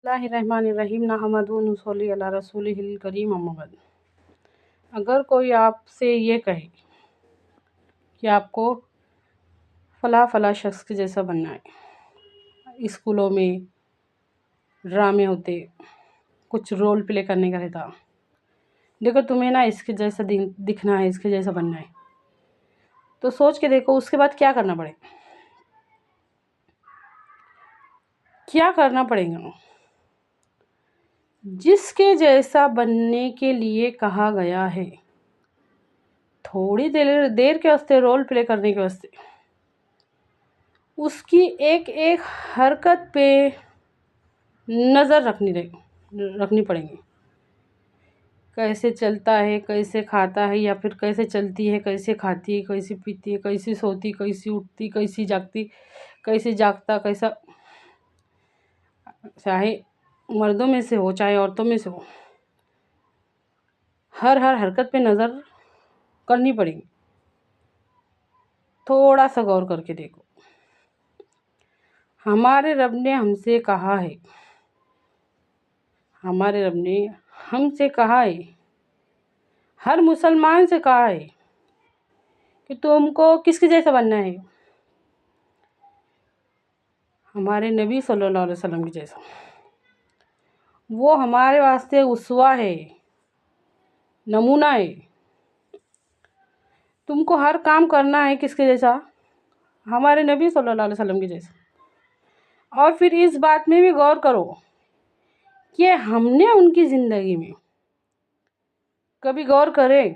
اللہ الرحمن الرحیم نحمدہ و نصلی علی رسولہ الکریم اما بعد۔ اگر کوئی آپ سے یہ کہے کہ آپ کو فلاں شخص کے جیسا بننا ہے، اسکولوں میں ڈرامے ہوتے، کچھ رول پلے کرنے کا رہتا، دیکھو تمہیں نا اس کے جیسا دکھنا ہے، اس کے جیسا بننا ہے، تو سوچ کے دیکھو اس کے بعد کیا کرنا پڑے گا۔ جس کے جیسا بننے کے لیے کہا گیا ہے، تھوڑی دیر کے واسطے رول پلے کرنے کے واسطے اس کی ایک ایک حرکت پہ نظر رکھنی پڑیں گی، کیسے چلتا ہے، کیسے کھاتا ہے، یا پھر کیسے چلتی ہے، کیسے کھاتی ہے، کیسے پیتی ہے، کیسے سوتی، کیسے اٹھتی، کیسے جاگتی، کیسے جاگتا، کیسا، چاہے مردوں میں سے ہو چاہے عورتوں میں سے ہو، ہر حرکت پہ نظر کرنی پڑے گی۔ تھوڑا سا غور کر کے دیکھو، ہمارے رب نے ہم سے کہا ہے، ہر مسلمان سے کہا ہے کہ تم کو کس کے جیسا بننا ہے؟ ہمارے نبی صلی اللہ علیہ وسلم کے جیسا۔ وہ ہمارے واسطے اسوہ ہے، نمونہ ہے۔ تم کو ہر کام کرنا ہے کس کے جیسا؟ ہمارے نبی صلی اللہ علیہ وسلم کے جیسا۔ اور پھر اس بات میں بھی غور کرو کہ ہم نے ان کی زندگی میں کبھی غور کرے،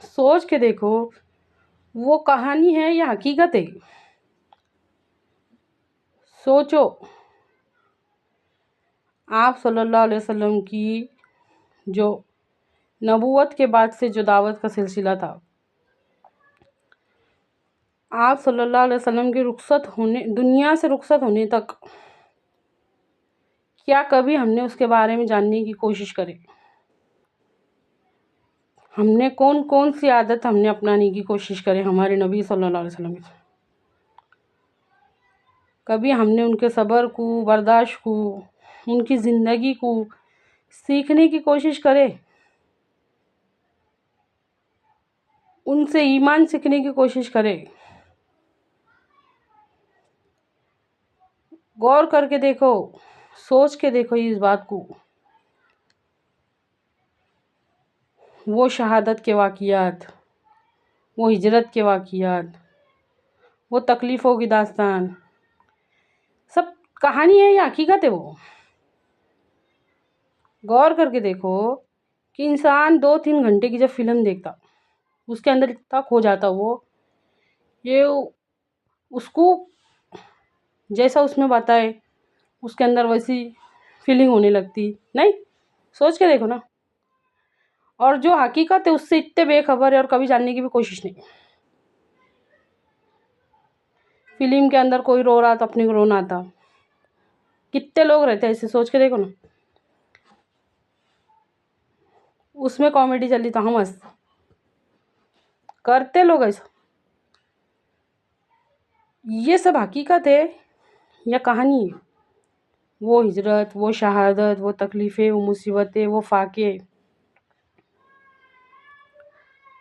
سوچ کے دیکھو وہ کہانی ہے یا حقیقت ہے؟ سوچو، آپ صلی اللہ علیہ وسلم کی جو نبوت کے بعد سے جو دعوت کا سلسلہ تھا، آپ صلی اللہ علیہ وسلم کے دنیا سے رخصت ہونے تک، کیا کبھی ہم نے اس کے بارے میں جاننے کی کوشش کرے؟ ہم نے کون سی عادت ہم نے اپنانے کی کوشش کرے ہمارے نبی صلی اللہ علیہ وسلم کی؟ کبھی ہم نے ان کے صبر کو، برداشت کو، ان کی زندگی کو سیکھنے کی کوشش کرے؟ ان سے ایمان سیکھنے کی کوشش کرے؟ غور کر کے دیکھو، سوچ کے دیکھو اس بات کو۔ وہ شہادت کے واقعات، وہ ہجرت کے واقعات، وہ تکلیفوں کی داستان، سب کہانی ہے یا حقیقت ہے؟ وہ غور کر کے دیکھو کہ انسان 2-3 گھنٹے کی جب فلم دیکھتا، اس کے اندر اتنا کھو جاتا، وہ یہ اس کو جیسا اس میں بتائے اس کے اندر ویسی فیلنگ ہونے لگتی نہیں؟ سوچ کے دیکھو نا۔ اور جو حقیقت ہے اس سے اتنے بے خبر ہے اور کبھی جاننے کی بھی کوشش نہیں۔ فلم کے اندر کوئی رو رہا تو اپنے کو رونا آتا، کتنے لوگ رہتے ہیں ایسے، سوچ کے دیکھو نا۔ اس میں کامیڈی چلی تو ہم ہنستے، کرتے لوگ ایسا۔ یہ سب حقیقت ہے یا کہانی ہے؟ وہ ہجرت، وہ شہادت، وہ تکلیفیں، وہ مصیبتیں، وہ فاقے،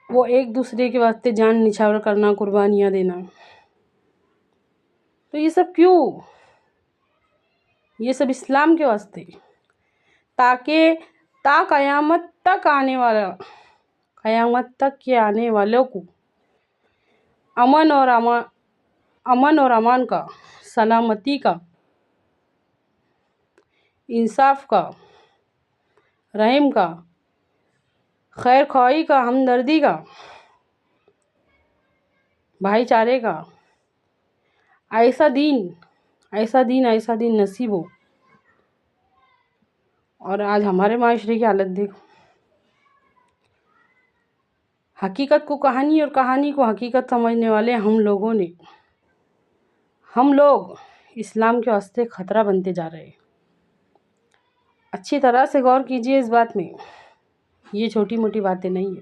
وہ ایک دوسرے کے واسطے جان نچھاور کرنا، قربانیاں دینا، تو یہ سب کیوں؟ یہ سب اسلام کے واسطے، تاکہ قیامت تک کے آنے والوں کو امن اور امان کا، سلامتی کا، انصاف کا، رحم کا، خیر خواہی کا، ہمدردی کا، بھائی چارے کا ایسا دین نصیب ہو۔ اور آج ہمارے معاشرے کی حالت دیکھو، حقیقت کو کہانی اور کہانی کو حقیقت سمجھنے والے ہم لوگ اسلام کے واسطے خطرہ بنتے جا رہے ہیں۔ اچھی طرح سے غور کیجئے اس بات میں، یہ چھوٹی موٹی باتیں نہیں ہیں۔